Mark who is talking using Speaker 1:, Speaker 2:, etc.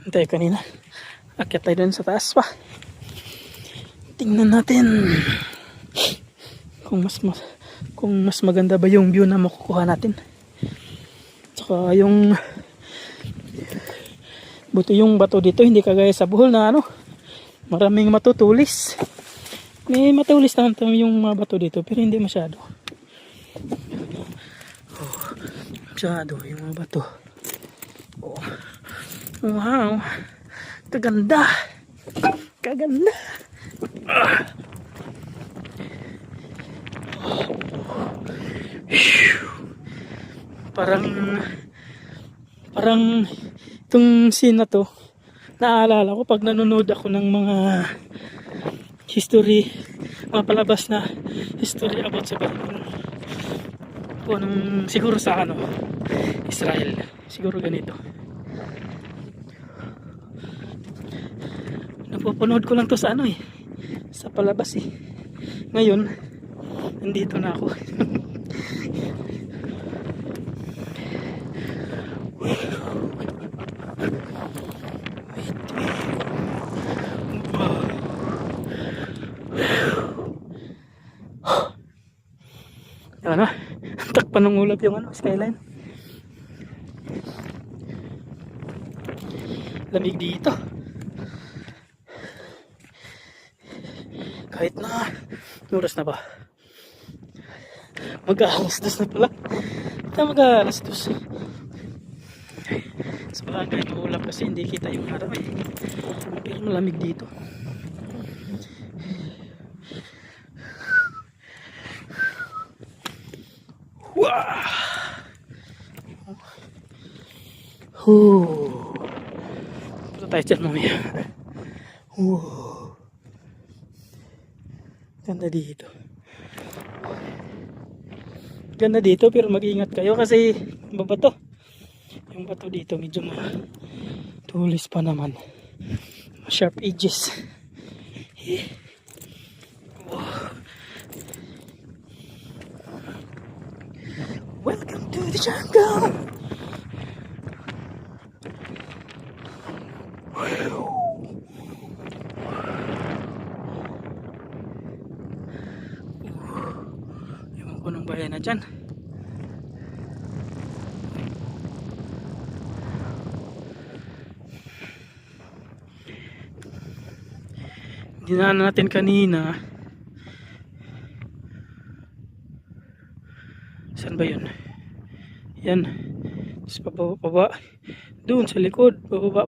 Speaker 1: Tayo kanina. Akyat tayo dun sa taas pa. Tingnan natin kung mas maganda ba yung view na makukuha natin. Tsaka yung buti yung bato dito, hindi kagaya sa Bohol na maraming matutulis. May matulis naman yung mga bato dito pero hindi masyado. Masyado yung mga bato. Wow, kaganda. Parang itong scene na to, naalala ko pag nanonood ako ng mga history, mga palabas na history about sa Bible. Siguro sa Israel. Siguro ganito. Napapanood ko lang to sa sa palabas Ngayon, nandito na ako. Takpan ng ulap yung skyline. Lamig dito. Kahit na oras na ba? Mag-aalas dos na pala. Mag-aalas dos. Sa bagay ng ulap kasi hindi kita yung araw pero malamig dito. Wow! Punta tayo dyan mamaya. Ganda dito. Ganda dito pero mag-ingat kayo kasi babato. Yung bato dito medyo tulis pa naman. Sharp edges. Welcome to the jungle. Ewan ko ng bayan na dyan. Dinaanan natin kanina. Saan ba yun? Yan. Tapos pababa. Doon sa likod. Pababa.